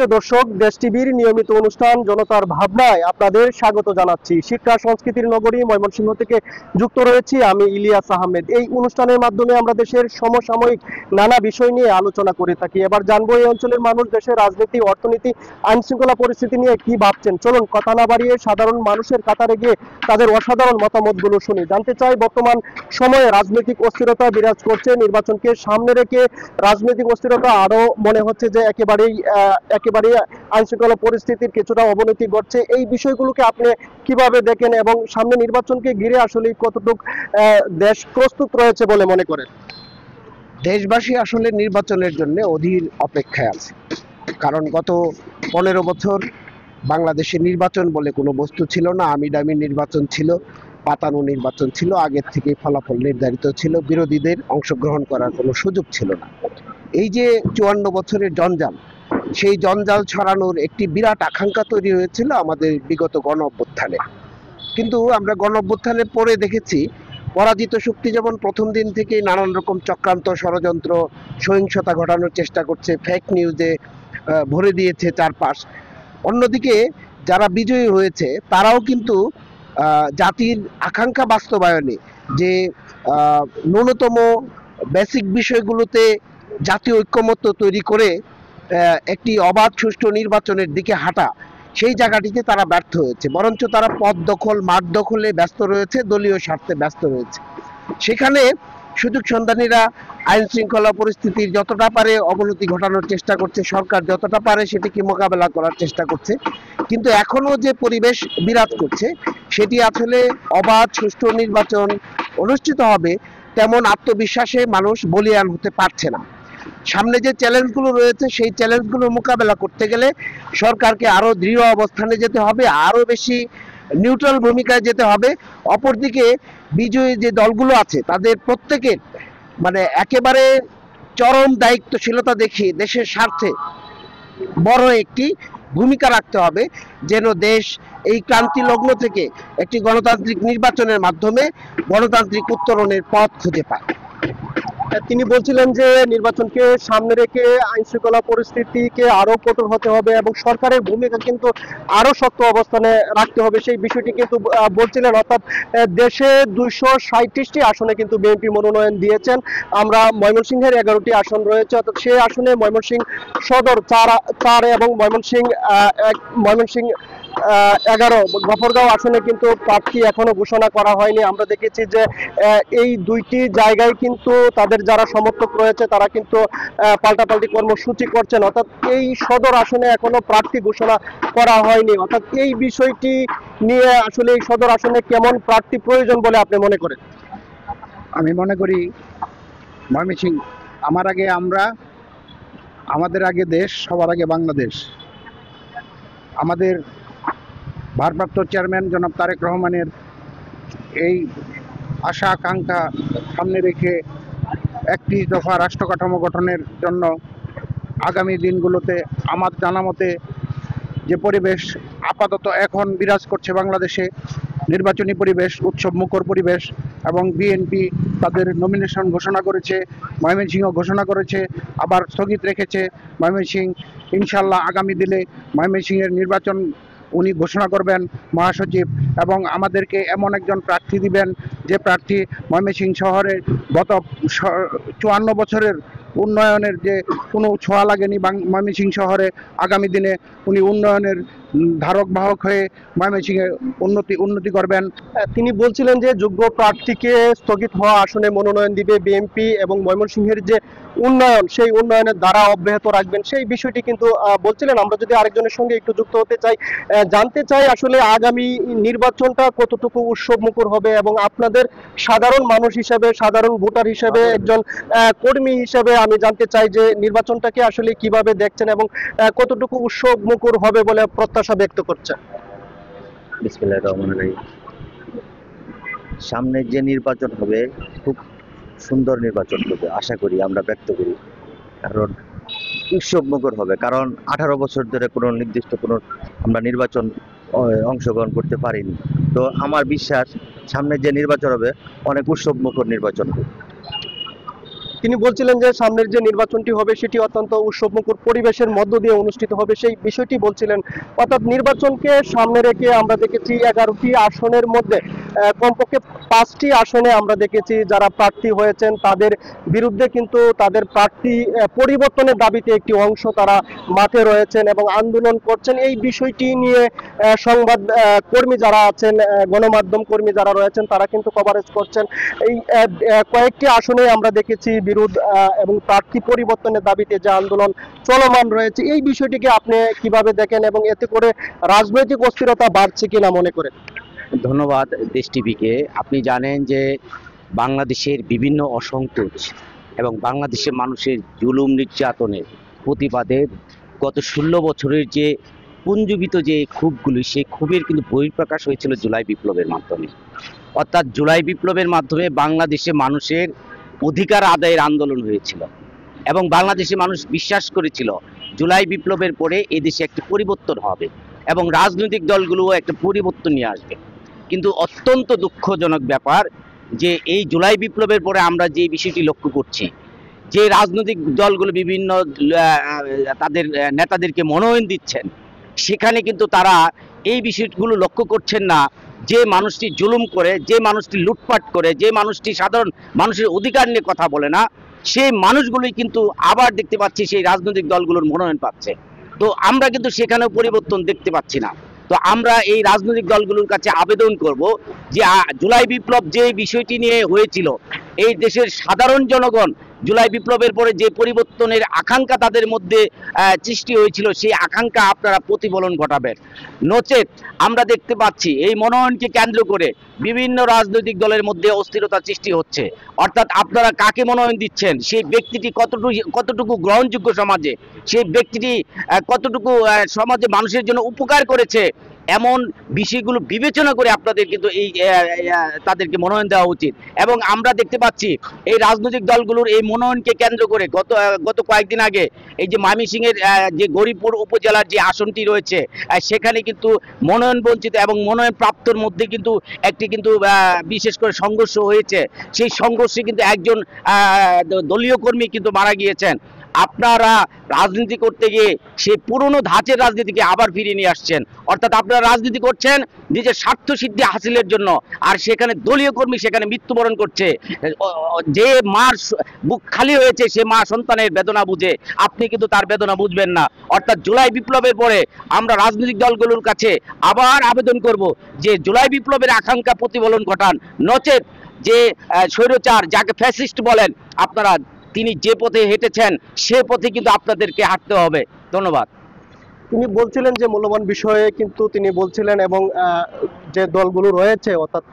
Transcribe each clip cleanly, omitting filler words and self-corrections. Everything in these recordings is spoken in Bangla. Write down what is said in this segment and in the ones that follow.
সুপ্রিয় দর্শক, দেশ টিভির নিয়মিত অনুষ্ঠান জনতার ভাবনায় আপনাদের স্বাগত জানাচ্ছি। শিক্ষা সংস্কৃতির নগরী ময়মনসিংহ থেকে যুক্ত রয়েছি আমি ইলিয়াস আহমেদ। এই অনুষ্ঠানের মাধ্যমে আমরা দেশের সমসাময়িক নানা বিষয় নিয়ে আলোচনা করে থাকি। এবার জানবো এই অঞ্চলের মানুষ দেশের রাজনীতি, অর্থনীতি, আইন শৃঙ্খলা পরিস্থিতি নিয়ে কি ভাবছেন। চলুন কথা না বাড়িয়ে সাধারণ মানুষের কাতারে গিয়ে তাদের অসাধারণ মতামতগুলো শুনি। জানতে চাই বর্তমান সময়ে রাজনৈতিক অস্থিরতা বিরাজ করছে, নির্বাচনকে সামনে রেখে রাজনৈতিক অস্থিরতা আরো মনে হচ্ছে যে একেবারেই আইন শৃঙ্খলা পরিস্থিতির কিছুটা অবনতি ঘটছে। এই বিষয়গুলোকে আপনি কিভাবে দেখেন এবং সামনে নির্বাচনকে ঘিরে আসলে কতটুকু দেশ প্রস্তুত রয়েছে বলে মনে করেন? দেশবাসী আসলে নির্বাচনের জন্য অধীর অপেক্ষায় আছে, কারণ গত 15 বছর বাংলাদেশে নির্বাচন বলে কোনো বস্তু ছিল না। আমিডামি নির্বাচন ছিল, পাতানো নির্বাচন ছিল, আগের থেকে ফলাফল নির্ধারিত ছিল, বিরোধীদের অংশগ্রহণ করার কোনো সুযোগ ছিল না। এই যে 54 বছরের জঞ্জাল, সেই জঞ্জাল ছড়ানোর একটি বিরাট আকাঙ্ক্ষা তৈরি হয়েছিল আমাদের বিগত গণ অভ্যুত্থানে। কিন্তু আমরা গণ অভ্যুত্থানের পরে দেখেছি পরাজিত শক্তি যেমন প্রথম দিন থেকেই নানান রকম চক্রান্ত, ষড়যন্ত্র, সহিংসতা ঘটানোর চেষ্টা করছে, ফেক নিউজে ভরে দিয়েছে চারপাশ। অন্যদিকে যারা বিজয়ী হয়েছে তারাও কিন্তু জাতির আকাঙ্ক্ষা বাস্তবায়নে যে ন্যূনতম বেসিক বিষয়গুলোতে জাতীয় ঐক্যমত্য তৈরি করে একটি অবাধ সুষ্ঠু নির্বাচনের দিকে হাঁটা, সেই জায়গাটিতে তারা ব্যর্থ হয়েছে। বরঞ্চ তারা পদ দখল, মাঠ দখলে ব্যস্ত রয়েছে, দলীয় স্বার্থে ব্যস্ত রয়েছে। সেখানে সুযোগ সন্ধানীরা আইন শৃঙ্খলা পরিস্থিতির যতটা পারে অবনতি ঘটানোর চেষ্টা করছে, সরকার যতটা পারে সেটিকে মোকাবেলা করার চেষ্টা করছে। কিন্তু এখনো যে পরিবেশ বিরাজ করছে সেটি আসলে অবাধ সুষ্ঠু নির্বাচন অনুষ্ঠিত হবে তেমন আত্মবিশ্বাসে মানুষ বলীয়ান হতে পারছে না। সামনে যে চ্যালেঞ্জগুলো রয়েছে সেই চ্যালেঞ্জগুলো মোকাবেলা করতে গেলে সরকারকে আরো দৃঢ় অবস্থানে যেতে হবে, আরো বেশি নিউট্রাল ভূমিকায় যেতে হবে। অপরদিকে বিজয়ী যে দলগুলো আছে তাদের প্রত্যেকের একেবারে চরম দায়িত্বশীলতা দেখিয়ে দেশের স্বার্থে বড় একটি ভূমিকা রাখতে হবে, যেন দেশ এই ক্রান্তি লগ্ন থেকে একটি গণতান্ত্রিক নির্বাচনের মাধ্যমে গণতান্ত্রিক উত্তরণের পথ খুঁজে পায়। তিনি বলছিলেন যে নির্বাচনকে সামনে রেখে আইন শৃঙ্খলা পরিস্থিতিকে আরো কঠোর হতে হবে এবং সরকারের ভূমিকা কিন্তু আরো শক্ত অবস্থানে রাখতে হবে, সেই বিষয়টি কিন্তু বলছিলেন। অর্থাৎ দেশে 237টি আসনে কিন্তু বিএনপি মনোনয়ন দিয়েছেন। আমরা ময়মনসিংহের 11টি আসন রয়েছে, অর্থাৎ সেই আসনে ময়মনসিংহ সদর 4 এবং ময়মনসিংহ 11 গফরগাঁও আসনে কিন্তু প্রার্থী এখনো ঘোষণা করা হয়নি। আমরা দেখেছি যে এই দুইটি জায়গায় কিন্তু তাদের যারা সমর্থক রয়েছে তারা কিন্তু পাল্টাপাল্টি কর্মসূচি করছেন। অর্থাৎ এই সদর আসনে এখনো প্রার্থী ঘোষণা করা হয়নি। অর্থাৎ এই বিষয়টি নিয়ে আসলে এই সদর আসনে কেমন প্রার্থী প্রয়োজন বলে আপনি মনে করেন? আমি মনে করি ময়মনসিংহ আমার আগে আমরা, আমাদের আগে দেশ, সবার আগে বাংলাদেশ। আমাদের ভারপ্রাপ্ত চেয়ারম্যান জনাব তারেক রহমানের এই আশা আকাঙ্ক্ষা সামনে রেখে 31 দফা রাষ্ট্র কাঠামো গঠনের জন্য আগামী দিনগুলোতে আমার জানা মতে যে পরিবেশ আপাতত এখন বিরাজ করছে বাংলাদেশে, নির্বাচনী পরিবেশ, উৎসব মুখর পরিবেশ, এবং বিএনপি তাদের নমিনেশন ঘোষণা করেছে, ময়মনসিংহ ঘোষণা করেছে, আবার স্থগিত রেখেছে। ময়মনসিংহ ইনশাল্লাহ আগামী দিনে ময়মনসিংহের নির্বাচন উনি ঘোষণা করবেন মহাসচিব, এবং আমাদেরকে এমন একজন প্রার্থী দিবেন যে প্রার্থী ময়মনসিংহ শহরে গত 54 বছরের উন্নয়নের যে কোনো ছোঁয়া লাগেনি ময়মনসিংহ শহরে, আগামী দিনে উনি উন্নয়নের ধারক বাহক হয়ে ময়মনসিংহে উন্নতি করবেন। তিনি বলছিলেন যে যোগ্য প্রার্থীকে স্থগিত হওয়া আসনে মনোনয়ন দিবে বিএনপি এবং ময়মনসিংহের যে উন্নয়ন সেই উন্নয়নের ধারা অব্যাহত রাখবেন, সেই বিষয়টি কিন্তু বলছিলেন। আমরা যদি আরেকজনের সঙ্গে একটু যুক্ত হতে চাই, জানতে চাই আসলে আগামী নির্বাচনটা কতটুকু উৎসব মুখর হবে এবং আপনাদের সাধারণ মানুষ হিসেবে, সাধারণ ভোটার হিসেবে, একজন কর্মী হিসেবে আমি জানতে চাই যে নির্বাচনটাকে আসলে কিভাবে দেখছেন এবং কতটুকু উৎসব মুখর হবে বলে প্রত্যাশা ব্যক্ত করছেন? বিসমিল্লাহির রহমানির রহিম। সামনে যে নির্বাচন হবে খুব সুন্দর নির্বাচন হবে আশা করি, আমরা ব্যক্ত করি, কারণ উৎসব মুখর হবে। কারণ 18 বছর ধরে কোনো নির্দিষ্ট কোনো আমরা নির্বাচন অংশগ্রহণ করতে পারিনি। তো আমার বিশ্বাস সামনে যে নির্বাচন হবে অনেক উৎসব মুখর নির্বাচন হবে। তিনি বলছিলেন যে সামনের যে নির্বাচনটি হবে সেটি অত্যন্ত উৎসবমুখর পরিবেশের মধ্য দিয়ে অনুষ্ঠিত হবে, সেই বিষয়টি বলছিলেন। অর্থাৎ নির্বাচনকে সামনে রেখে আমরা দেখেছি 11টি আসনের মধ্যে কমপক্ষে 5টি আসনে আমরা দেখেছি যারা প্রার্থী হয়েছেন তাদের বিরুদ্ধে কিন্তু তাদের প্রার্থী পরিবর্তনের দাবিতে একটি অংশ তারা মাঠে রয়েছেন এবং আন্দোলন করছেন। এই বিষয়টি নিয়ে সংবাদ কর্মী যারা আছেন, গণমাধ্যম কর্মী যারা রয়েছেন তারা কিন্তু কভারেজ করছেন। এই কয়েকটি আসনে আমরা দেখেছি বিরোধ এবং প্রার্থী পরিবর্তনের দাবিতে যে আন্দোলন চলমান রয়েছে, এই বিষয়টিকে আপনি কিভাবে দেখেন এবং এতে করে রাজনৈতিক অস্থিরতা বাড়ছে কিনা মনে করেন? ধন্যবাদ দেশ টিভিকে। আপনি জানেন যে বাংলাদেশের বিভিন্ন অসন্তোষ এবং বাংলাদেশের মানুষের জুলুম নির্যাতনের প্রতিবাদে গত 16 বছরের যে পুঞ্জীবিত যে ক্ষোভগুলি, সেই ক্ষোভের কিন্তু বহিঃপ্রকাশ হয়েছিল জুলাই বিপ্লবের মাধ্যমে। অর্থাৎ জুলাই বিপ্লবের মাধ্যমে বাংলাদেশে মানুষের অধিকার আদায়ের আন্দোলন হয়েছিল এবং বাংলাদেশের মানুষ বিশ্বাস করেছিল জুলাই বিপ্লবের পরে এদেশে একটি পরিবর্তন হবে এবং রাজনৈতিক দলগুলোও একটা পরিবর্তন নিয়ে আসবে। কিন্তু অত্যন্ত দুঃখজনক ব্যাপার যে এই জুলাই বিপ্লবের পরে আমরা যে বিষয়টি লক্ষ্য করছি, যে রাজনৈতিক দলগুলো বিভিন্ন তাদের নেতাদেরকে মনোনয়ন দিচ্ছেন, সেখানে কিন্তু তারা এই বিষয়গুলো লক্ষ্য করছেন না যে মানুষটি জুলুম করে, যে মানুষটি লুটপাট করে, যে মানুষটি সাধারণ মানুষের অধিকার নিয়ে কথা বলে না, সেই মানুষগুলোই কিন্তু আবার দেখতে পাচ্ছি সেই রাজনৈতিক দলগুলোর মনোনয়ন পাচ্ছে। তো আমরা কিন্তু সেখানেও পরিবর্তন দেখতে পাচ্ছি না। তো আমরা এই রাজনৈতিক দলগুলোর কাছে আবেদন করব যে জুলাই বিপ্লব যে বিষয়টি নিয়ে হয়েছিল, এই দেশের সাধারণ জনগণ জুলাই বিপ্লবের পরে যে পরিবর্তনের আকাঙ্ক্ষা তাদের মধ্যে সৃষ্টি হয়েছিল, সেই আকাঙ্ক্ষা আপনারা প্রতিফলন ঘটাবেন। নচেত আমরা দেখতে পাচ্ছি এই মনোনয়নকে কেন্দ্র করে বিভিন্ন রাজনৈতিক দলের মধ্যে অস্থিরতা সৃষ্টি হচ্ছে। অর্থাৎ আপনারা কাকে মনোনয়ন দিচ্ছেন, সেই ব্যক্তিটি কতটুকু গ্রহণযোগ্য সমাজে, সেই ব্যক্তিটি কতটুকু সমাজে মানুষের জন্য উপকার করেছে, এমন বিষয়গুলো বিবেচনা করে আপনাদের কিন্তু এই তাদেরকে মনোনয়ন দেওয়া উচিত। এবং আমরা দেখতে পাচ্ছি এই রাজনৈতিক দলগুলোর এই মনোনয়নকে কেন্দ্র করে গত কয়েকদিন আগে এই যে ময়মনসিংহের যে গরিপুর উপজেলার যে আসনটি রয়েছে, সেখানে কিন্তু মনোনয়ন বঞ্চিত এবং মনোনয়ন প্রাপ্তর মধ্যে কিন্তু একটি কিন্তু বিশেষ করে সংঘর্ষ হয়েছে। সেই সংঘর্ষে কিন্তু একজন দলীয় কর্মী কিন্তু মারা গিয়েছেন। আপনারা রাজনীতি করতে গিয়ে সেই পুরনো ধাঁচের রাজনীতিকে আবার ফিরিয়ে নিয়ে আসছেন। অর্থাৎ আপনারা রাজনীতি করছেন নিজের স্বার্থ সিদ্ধি হাসিলের জন্য, আর সেখানে দলীয় কর্মী সেখানে মৃত্যুবরণ করছে। যে মার বুক খালি হয়েছে সে মা সন্তানের বেদনা বুঝে, আপনি কিন্তু তার বেদনা বুঝবেন না। অর্থাৎ জুলাই বিপ্লবের পরে আমরা রাজনৈতিক দলগুলোর কাছে আবার আবেদন করব যে জুলাই বিপ্লবের আকাঙ্ক্ষা প্রতিফলন ঘটান, নচেত যে স্বৈরাচার যাকে ফ্যাসিস্ট বলেন আপনারা, তিনি যে পথে হেঁটেছেন সে পথে কিন্তু আপনাদেরকে হাঁটতে হবে। ধন্যবাদ। তিনি বলছিলেন যে মূল্যবান বিষয়ে কিন্তু তিনি বলছিলেন এবং যে দলগুলো রয়েছে অর্থাৎ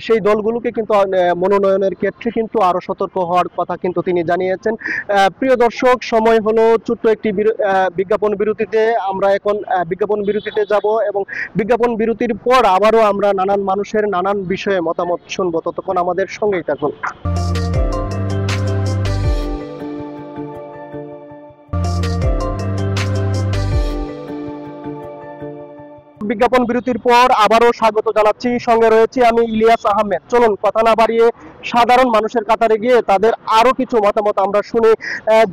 সেই দলগুলোকে কিন্তু মনোনয়নের ক্ষেত্রে কিন্তু আরো সতর্ক হওয়ার কথা কিন্তু তিনি জানিয়েছেন। প্রিয় দর্শক, সময় হলো ছোট্ট একটি বিজ্ঞাপন বিরতিতে। আমরা এখন বিজ্ঞাপন বিরতিতে যাব এবং বিজ্ঞাপন বিরতির পর আবারও আমরা নানান মানুষের নানান বিষয়ে মতামত শুনবো। ততক্ষণ আমাদের সঙ্গেই থাকুন। বিজ্ঞাপন বিরতির পর আবারও স্বাগত জানাচ্ছি। সঙ্গে রয়েছি আমি ইলিয়াস আহমেদ। চলুন কথা না বাড়িয়ে সাধারণ মানুষের কাতারে গিয়ে তাদের আরো কিছু মতামত আমরা শুনে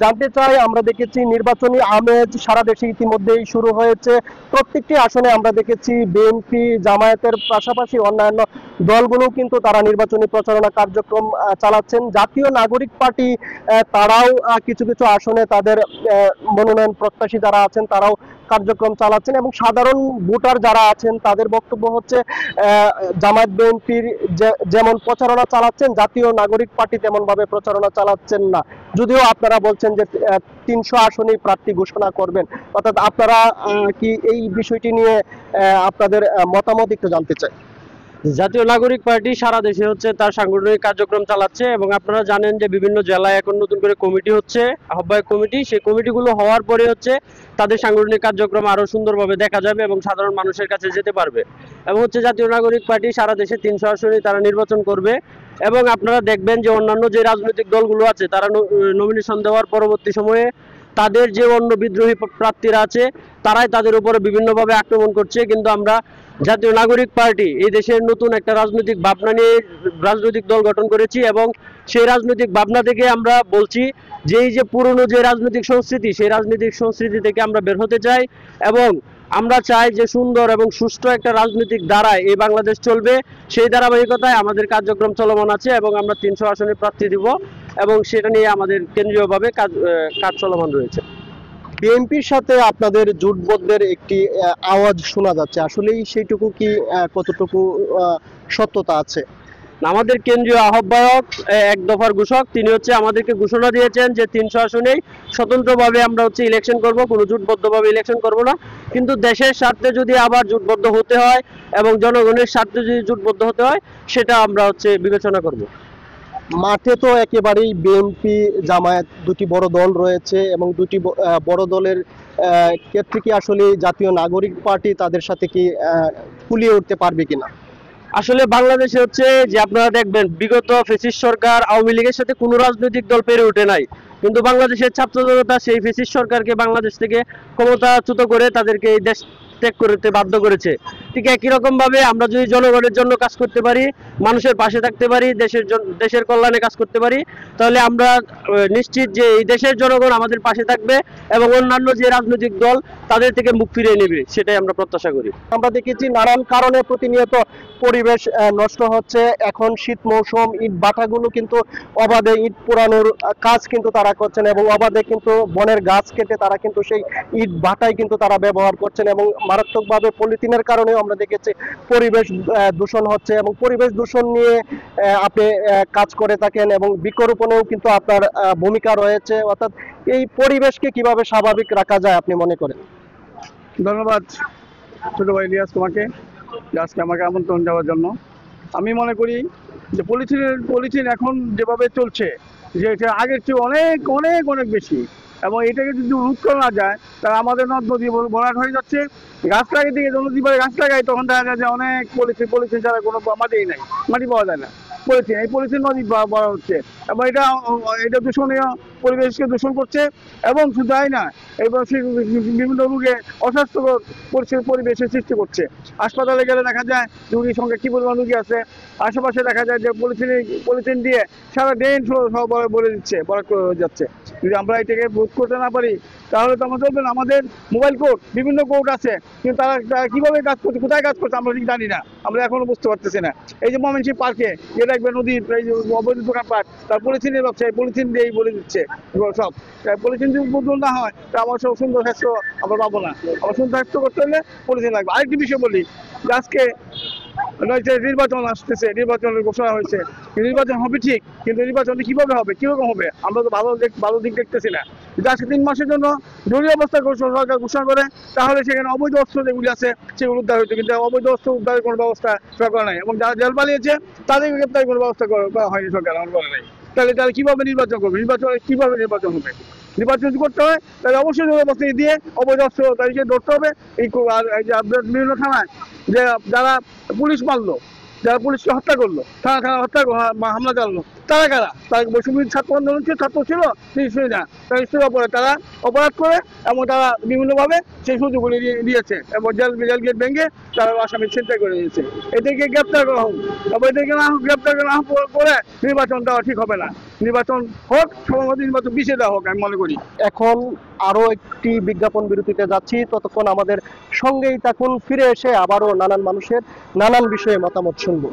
জানতে চাই। আমরা দেখেছি নির্বাচনী আমেজ সারা দেশে ইতিমধ্যেই শুরু হয়েছে। প্রত্যেকটি আসনে আমরা দেখেছি বিএনপি, জামায়াতের পাশাপাশি অন্যান্য দলগুলো কিন্তু তারা নির্বাচনী প্রচারণা কার্যক্রম চালাচ্ছেন। জাতীয় নাগরিক পার্টি তারাও কিছু কিছু আসনে তাদের মনোনয়ন প্রত্যাশী যারা আছেন তারাও কার্যক্রম চালাচ্ছেন এবং সাধারণ ভোটার যারা আছেন তাদের বক্তব্য হচ্ছে জামায়াত বিএনপির যেমন প্রচারণা চালাচ্ছেন জাতীয় নাগরিক পার্টি তেমন ভাবে প্রচারণা চালাচ্ছেন না। যদিও আপনারা বলছেন যে 300 আসনেই প্রার্থী ঘোষণা করবেন, অর্থাৎ আপনারা কি এই বিষয়টি নিয়ে আপনাদের মতামত একটু জানতে চাই। জাতীয় নাগরিক পার্টি সারা দেশে হচ্ছে তার সাংগঠনিক কার্যক্রম চালাচ্ছে এবং আপনারা জানেন যে বিভিন্ন জেলায় এখন নতুন করে কমিটি হচ্ছে, আহ্বায়ক কমিটি। সেই কমিটিগুলো হওয়ার পরে হচ্ছে তাদের সাংগঠনিক কার্যক্রম আরো সুন্দরভাবে দেখা যাবে এবং সাধারণ মানুষের কাছে যেতে পারবে। এবং হচ্ছে জাতীয় নাগরিক পার্টি সারা দেশে 300 আসনে তারা নির্বাচন করবে এবং আপনারা দেখবেন যে অন্যান্য যে রাজনৈতিক দলগুলো আছে তারা নমিনেশন দেওয়ার পরবর্তী সময়ে তাদের যে অন্য বিদ্রোহী প্রার্থীরা আছে তারাই তাদের উপরে বিভিন্নভাবে আক্রমণ করছে। কিন্তু আমরা জাতীয় নাগরিক পার্টি এই দেশের নতুন একটা রাজনৈতিক ভাবনা নিয়ে রাজনৈতিক দল গঠন করেছি, এবং সেই রাজনৈতিক ভাবনা থেকে আমরা বলছি যে এই যে পুরনো যে রাজনৈতিক সংস্কৃতি, সেই রাজনৈতিক সংস্কৃতি থেকে আমরা বের হতে চাই, এবং আমরা চাই যে সুন্দর এবং সুষ্ঠু একটা রাজনৈতিক ধারায় এই বাংলাদেশ চলবে। সেই ধারাবাহিকতায় আমাদের কার্যক্রম চলমান আছে, এবং আমরা 300 আসনে প্রার্থী দিব, এবং সেটা নিয়ে আমাদের কেন্দ্রীয়ভাবে কাজ চলমান রয়েছে। বিএনপির সাথে আপনাদের জোটবদ্ধের একটি আওয়াজ শোনা যাচ্ছে, আসলেই সেইটুকু কি কতটুকু সত্যতা আছে? আমাদের কেন্দ্রীয় আহ্বায়ক এক দফার ঘোষক, তিনি আমাদেরকে ঘোষণা দিয়েছেন যে 300 আসনেই স্বতন্ত্রভাবে আমরা ইলেকশন করব, কোনো জোটবদ্ধভাবে ইলেকশন করব না। কিন্তু দেশের স্বার্থে যদি আবার জোটবদ্ধ হতে হয় এবং জনগণের স্বার্থে যদি জোটবদ্ধ হতে হয়, সেটা আমরা বিবেচনা করব। মাঠে তো একেবারেই বিএনপি জামায়াত দুটি বড় দল রয়েছে, এবং দুটি বড় দলের ক্ষেত্রে কি আসলে জাতীয় নাগরিক পার্টি তাদের সাথে কি ফুলিয়ে উঠতে পারবে কিনা? আসলে বাংলাদেশে যে আপনারা দেখবেন বিগত ফ্যাসিস্ট সরকার আওয়ামী লীগের সাথে কোনো রাজনৈতিক দল পেরে ওঠে নাই, কিন্তু বাংলাদেশের ছাত্র জনতা সেই ফ্যাসিস্ট সরকারকে বাংলাদেশ থেকে ক্ষমতাচ্যুত করে তাদেরকে এই দেশ ত্যাগ করতে বাধ্য করেছে। ঠিক একই রকম ভাবে আমরা যদি জনগণের জন্য কাজ করতে পারি, মানুষের পাশে থাকতে পারি, দেশের কল্যাণে কাজ করতে পারি, তাহলে আমরা নিশ্চিত যে এই দেশের জনগণ আমাদের পাশে থাকবে এবং অন্যান্য যে রাজনৈতিক দল তাদের থেকে মুখ ফিরিয়ে নেবে, সেটাই আমরা প্রত্যাশা করি। আমরা দেখেছি নানান কারণে প্রতিনিয়ত পরিবেশ নষ্ট হচ্ছে। এখন শীত মৌসুম, ইট ভাটাগুলো কিন্তু অবাধে ইট পোড়ানোর কাজ কিন্তু তারা করছেন, এবং অবাধে কিন্তু বনের গাছ কেটে তারা কিন্তু সেই ইট ভাটাই কিন্তু তারা ব্যবহার করছেন, এবং মারাত্মকভাবে পলিথিনের কারণেও আমরা দেখেছি পরিবেশ দূষণ হচ্ছে। এবং পরিবেশ দূষণ নিয়ে আপনি কাজ করে থাকেন, এবং বৃক্ষরোপণেও কিন্তু আপনার ভূমিকা রয়েছে। অর্থাৎ এই পরিবেশকে কিভাবে স্বাভাবিক রাখা যায় আপনি মনে করেন? ধন্যবাদ ছোট ভাই ইলিয়াস তোমাকে, আজকে আমাকে আমন্ত্রণ দেওয়ার জন্য। আমি মনে করি যে পলিথিন এখন যেভাবে চলছে, যে এটা আগের চেয়ে অনেক অনেক অনেক বেশি, এবং এটাকে যদি রোধ করা না যায় তাহলে আমাদের নদ নদী ভরাট হয়ে যাচ্ছে। গাছ লাগাই দিকে নদী পারে গাছ লাগাই, তখন দেখা যায় যে অনেক পলিথিন ছাড়া কোনো মাটিই নাই, মাটি পাওয়া যায় না। এই পলিথিন নদী বড় হচ্ছে, এবং এটা দূষণীয়, পরিবেশকে দূষণ করছে। এবং শুধু তাই না, এবার বিভিন্ন রোগে অস্বাস্থ্যকর পরিবেশের সৃষ্টি করছে। হাসপাতালে গেলে দেখা যায় রোগীর সঙ্গে কি পরিমাণ রোগী আছে, আশেপাশে দেখা যায় যে পলিথিন দিয়ে সারা ড্রেন সব বলে দিচ্ছে, বরাদ করে যাচ্ছে। যদি আমরা এটাকে রোধ করতে না পারি তাহলে তো আমাদের আমাদের মোবাইল কোর্ট, বিভিন্ন কোর্ট আছে, কিন্তু তারা কিভাবে কাজ করছে, কোথায় কাজ করছে আমরা ঠিক জানি না, আমরা এখনো বুঝতে পারতেছি না। এই যে ময়মনসিংহ পার্কে যে দেখবে নদীর এই যে অবৈধ দোকানপাট, তার পলিথিনের ব্যবসায় পলিথিন দিয়েই বলে দিচ্ছে সব। পলিথিন যদি বদল না হয় তা আমার সব সুন্দর স্বাস্থ্য আমরা পাবো না। আমার সুন্দর স্বাস্থ্য করতে হলে পলিথিন লাগবে। আরেকটি বিষয় বলি, আজকে নির্বাচন আসতেছে, নির্বাচনের ঘোষণা হয়েছে, নির্বাচন হবে ঠিক, কিন্তু নির্বাচনটি কিভাবে হবে, কিরকম হবে আমরা তো ভালো দিক দেখতেছি না। যদি আজকে 3 মাসের জন্য জরুরি অবস্থা সরকার ঘোষণা করে, তাহলে সেখানে অবৈধ অস্ত্র যেগুলি আছে সেগুলো উদ্ধার হইতো, কিন্তু অবৈধ অস্ত্র উদ্ধারের কোনো ব্যবস্থা সরকার নাই, এবং যারা জেল পালিয়েছে তাদেরকে গ্রেপ্তারের কোনো ব্যবস্থা করা হয়নি, সরকার আমার বলে নাই। তাহলে কিভাবে নির্বাচন করবে, কিভাবে নির্বাচন হবে? নির্বাচন যদি করতে হয় তাহলে অবশ্যই ব্যবস্থা দিয়ে অবৈধ অস্ত্র তাদেরকে ধরতে হবে। বিভিন্ন থানায় যে যারা পুলিশ মারলো, যারা পুলিশকে হত্যা করলো, থানা হত্যা হামলা চালালো, তারা কারা? তারা বৈষম্য ছাত্র আন্দোলন ছিল, ছাত্র ছিল নিশ্চয়ই না, তারা নিশ্চয়ই তারা অপরাধ করে, এবং তারা বিভিন্নভাবে সেই সুযোগগুলি দিয়েছে, এবং জেল গেট ভেঙে তারা আসামি ছিনতাই করে দিয়েছে। এদেরকে গ্রেপ্তার করা হোক, এবং এদেরকে গ্রেপ্তার না করে নির্বাচন দেওয়া ঠিক হবে না। নির্বাচন হোক, সম্ভবত নির্বাচন পিছিয়ে দেওয়া হোক, আমি মনে করি। এখন আরো একটি বিজ্ঞাপন বিরতিতে যাচ্ছি, ততক্ষণ আমাদের সঙ্গেই থাকুন। ফিরে এসে আবারও নানান মানুষের নানান বিষয়ে মতামত শুনবো।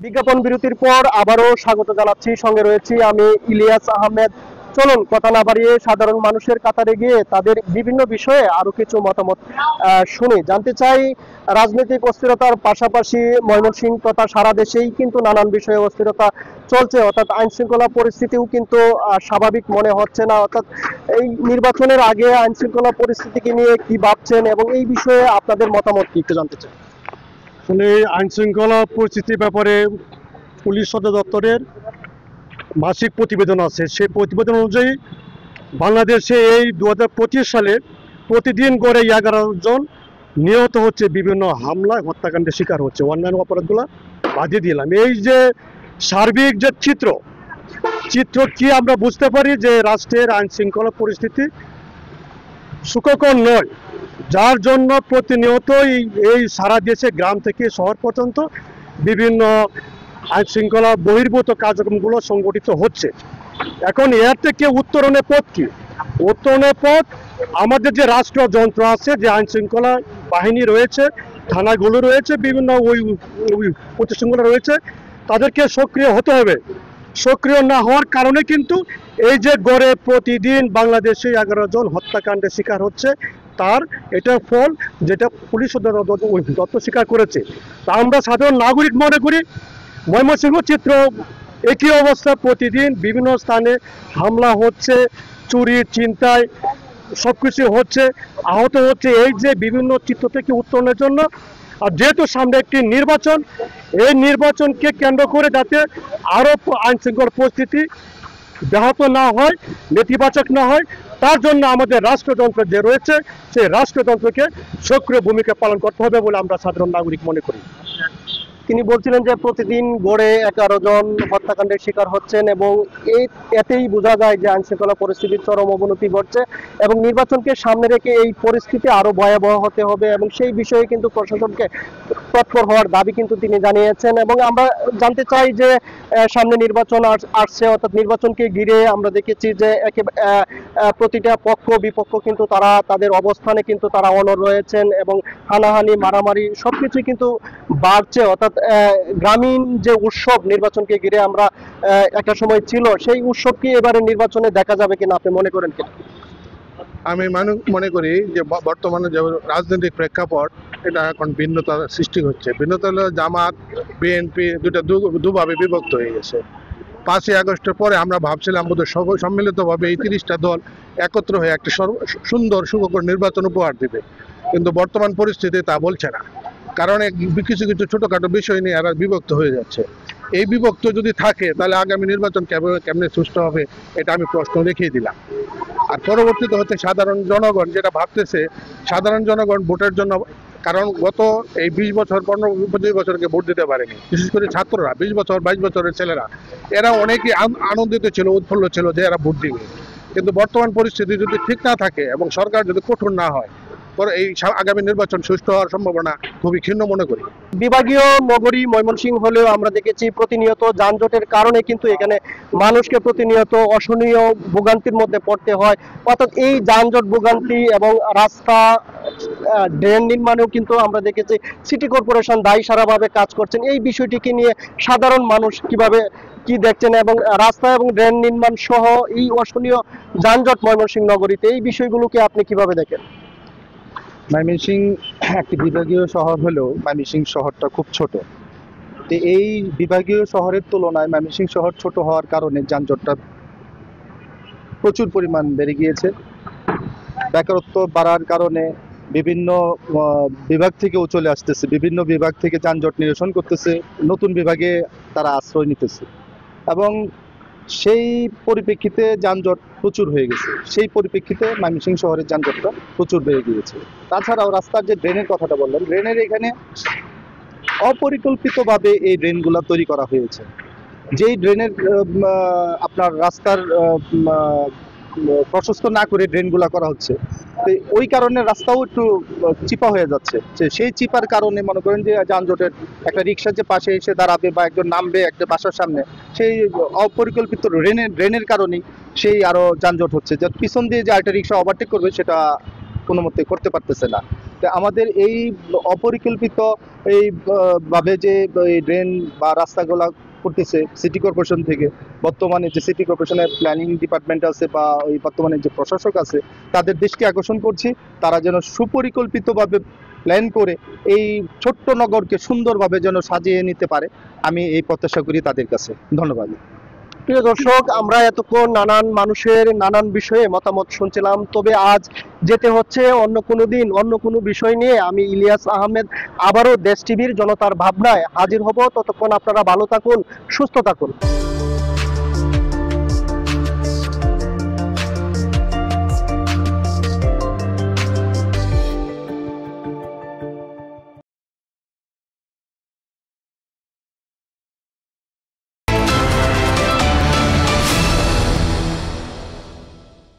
বিজ্ঞাপন বিরতির পর আবারও স্বাগত জানাচ্ছি, সঙ্গে রয়েছি আমি ইলিয়াস আহমেদ। চলুন কথা না বাড়িয়ে সাধারণ মানুষের কাতারে গিয়ে তাদের বিভিন্ন বিষয়ে আরো কিছু মতামত শুনি, জানতে চাই। রাজনৈতিক অস্থিরতার পাশাপাশি ময়মনসিংহ তথা সারা দেশেই কিন্তু নানান বিষয়ে অস্থিরতা চলছে, অর্থাৎ আইন শৃঙ্খলা পরিস্থিতিও কিন্তু স্বাভাবিক মনে হচ্ছে না। অর্থাৎ এই নির্বাচনের আগে আইন শৃঙ্খলা পরিস্থিতিকে নিয়ে কি ভাবছেন, এবং এই বিষয়ে আপনাদের মতামত কি একটু জানতে চাই। আসলে আইন শৃঙ্খলা পরিস্থিতির ব্যাপারে পুলিশ সদর দপ্তরের মাসিক প্রতিবেদন আছে, সেই প্রতিবেদন অনুযায়ী বাংলাদেশে এই 2025 সালে প্রতিদিন গড়ে 11 জন নিহত হচ্ছে, বিভিন্ন হামলায় হত্যাকাণ্ডের শিকার হচ্ছে, অন্যান্য অপরাধগুলো বাদই দিলাম। এই যে সার্বিক যে চিত্র কি আমরা বুঝতে পারি যে রাষ্ট্রের আইন শৃঙ্খলা পরিস্থিতি সুখকর নয়, যার জন্য প্রতিনিয়ত এই সারা দেশে গ্রাম থেকে শহর পর্যন্ত বিভিন্ন আইন শৃঙ্খলা বহির্ভূত কার্যক্রমগুলো সংগঠিত হচ্ছে। এখন এর থেকে উত্তরণের পথ কি? উত্তরণের পথ আমাদের যে রাষ্ট্রযন্ত্র আছে, যে আইন শৃঙ্খলা বাহিনী রয়েছে, থানাগুলো রয়েছে, বিভিন্ন ওই প্রতিষ্ঠানগুলো রয়েছে, তাদেরকে সক্রিয় হতে হবে। সক্রিয় না হওয়ার কারণে কিন্তু এই যে গড়ে প্রতিদিন বাংলাদেশে 11 জন হত্যাকাণ্ডের শিকার হচ্ছে, তার এটা ফল যেটা পুলিশ দত্ত স্বীকার করেছে। তা আমরা সাধারণ নাগরিক মনে করি ময়মনসিংহ চিত্র একই অবস্থা, প্রতিদিন বিভিন্ন স্থানে হামলা হচ্ছে, চুরি ছিনতাই সবকিছু হচ্ছে, আহত হচ্ছে। এই যে বিভিন্ন চিত্র থেকে উত্তরণের জন্য, আর যেহেতু সামনে একটি নির্বাচন, এই নির্বাচনকে কেন্দ্র করে যাতে আরো আইন শৃঙ্খলা পরিস্থিতি ব্যাহত না হয়, নেতিবাচক না হয়, তার জন্য আমাদের রাষ্ট্রযন্ত্র যে রয়েছে সেই রাষ্ট্রযন্ত্রকে সক্রিয় ভূমিকা পালন করতে হবে বলে আমরা সাধারণ নাগরিক মনে করি। তিনি বলছিলেন যে প্রতিদিন গড়ে 11 জন হত্যাকাণ্ডের শিকার হচ্ছেন এবং এতেই বোঝা যায় যে আইন শৃঙ্খলা পরিস্থিতির চরম অবনতি ঘটছে এবং নির্বাচনকে সামনে রেখে এই পরিস্থিতি আরো ভয়াবহ হতে হবে এবং সেই বিষয়ে কিন্তু প্রশাসনকে তৎপর হওয়ার দাবি কিন্তু তিনি জানিয়েছেন। এবং আমরা জানতে চাই যে সামনে নির্বাচন আসছে, অর্থাৎ নির্বাচনকে ঘিরে আমরা দেখেছি যে প্রতিটা পক্ষ বিপক্ষ কিন্তু তারা তাদের অবস্থানে কিন্তু তারা অনড় রয়েছেন এবং হানাহানি মারামারি সবকিছু কিন্তু বাড়ছে। অর্থাৎ গ্রামীণ যে উৎসব নির্বাচনকে ঘিরে আমরা একটা সময় ছিল, সেই উৎসব কি এবারে নির্বাচনে দেখা যাবে কিনা আপনি মনে করেন কিনা? আমি মনে করি যে বর্তমানে যে রাজনৈতিক প্রেক্ষাপট, এটা এখন ভিন্নতা সৃষ্টি হচ্ছে। ভিন্নতা হলো জামাত বিএনপি দুভাবে বিভক্ত হয়ে গেছে। 5ই আগস্টের পরে আমরা ভাবছিলাম বোধহয় সম্মিলিতভাবে এই 30টা দল একত্র হয়ে একটা সুন্দর সুখকর নির্বাচন উপহার দিবে, কিন্তু বর্তমান পরিস্থিতি তা বলছে না। কারণ কিছু কিছু ছোটোখাটো বিষয় নিয়ে এরা বিভক্ত হয়ে যাচ্ছে। এই বিভক্ত যদি থাকে তাহলে আগামী নির্বাচন কেমনে সুষ্ঠু হবে, এটা আমি প্রশ্ন রেখেই দিলাম। আর পরবর্তীতে হচ্ছে সাধারণ জনগণ যেটা ভাবতেছে, সাধারণ জনগণ ভোটের জন্য, কারণ গত এই 20 বছর 15-25 বছরকে ভোট দিতে পারেনি, বিশেষ করে ছাত্ররা, 20 বছর 22 বছরের ছেলেরা, এরা অনেকেই আনন্দিত ছিল, উৎফুল্ল ছিল যে এরা ভোট দিবে। কিন্তু বর্তমান পরিস্থিতি যদি ঠিক না থাকে এবং সরকার যদি কঠোর না হয়, পরে এই আগামী নির্বাচন সুষ্ঠু হওয়ার সম্ভাবনা খুবই ক্ষীণ মনে করি। বিভাগীয় নগরী ময়মনসিংহ হলেও আমরা দেখেছি প্রতিনিয়ত যানজটের কারণে কিন্তু এখানে মানুষকে প্রতিনিয়ত অসহনীয় ভোগান্তির মধ্যে পড়তে হয়। অর্থাৎ এই যানজট ভোগান্তি এবং রাস্তা ড্রেন নির্মাণেও কিন্তু আমরা দেখেছি সিটি কর্পোরেশন দায়ী সারাভাবে কাজ করছেন। এই বিষয়টিকে নিয়ে সাধারণ মানুষ কি দেখছেন এবং রাস্তা এবং ড্রেন নির্মাণ সহ এই অসহনীয় যানজট ময়মনসিংহ নগরীতে, এই বিষয়গুলোকে আপনি কিভাবে দেখেন? ময়মনসিংহ একটি বিভাগীয় শহর হলেও ময়মনসিংহ শহরটা খুব ছোট। তো এই বিভাগীয় শহরের তুলনায় ময়মনসিংহ শহর ছোট হওয়ার কারণে যানজটটা প্রচুর পরিমাণ বেড়ে গিয়েছে। বেকারত্ব বাড়ার কারণে বিভিন্ন বিভাগ থেকেও চলে আসতেছে, বিভিন্ন বিভাগ থেকে যানজট নিরসন করতেছে, নতুন বিভাগে তারা আশ্রয় নিতেছে এবং সেই পরিপ্রেক্ষিতে যানজট প্রচুর হয়ে গেছে। সেই পরিপ্রেক্ষিতে ময়মনসিংহ শহরের যানজটটা প্রচুর বেড়ে গিয়েছে। তাছাড়াও রাস্তার যে ড্রেনের কথাটা বললেন, ড্রেনের এখানে অপরিকল্পিতভাবে এই ড্রেনগুলো তৈরি করা হয়েছে। যেই ড্রেনের আপনার রাস্তার প্রশস্ত না করে ড্রেনগুলা করা হচ্ছে, তো ওই কারণে রাস্তাও একটু চিপা হয়ে যাচ্ছে। সেই চিপার কারণে মনে করেন যে যানজটের একটা রিক্সা যে পাশে এসে দাঁড়াবে বা একজন নামবে একটা বাসার সামনে, সেই অপরিকল্পিত ড্রেনের কারণেই সেই আরো যানজট হচ্ছে। যে পিছন দিয়ে যে একটা রিক্সা ওভারটেক করবে সেটা কোনো মতে করতে পারতেছে না। তো আমাদের এই অপরিকল্পিত এই ভাবে যে ড্রেন বা রাস্তাগুলা করতেছে সিটি কর্পোরেশন থেকে, বর্তমানে যে সিটি কর্পোরেশনের প্ল্যানিং ডিপার্টমেন্ট আছে বা ওই বর্তমানে যে প্রশাসক আছে, তাদের দৃষ্টি আকর্ষণ করছি তারা যেন সুপরিকল্পিতভাবে প্ল্যান করে এই ছোট্ট নগরকে সুন্দরভাবে যেন সাজিয়ে নিতে পারে, আমি এই প্রত্যাশা করি তাদের কাছে। ধন্যবাদ। প্রিয় দর্শক, আমরা এতক্ষণ নানান মানুষের নানান বিষয়ে মতামত শুনছিলাম, তবে আজ যেতে হচ্ছে অন্য কোনো দিন অন্য কোনো বিষয় নিয়ে। আমি ইলিয়াস আহমেদ আবারও দেশ টিভির জনতার ভাবনায় হাজির হব। ততক্ষণ আপনারা ভালো থাকুন, সুস্থ থাকুন।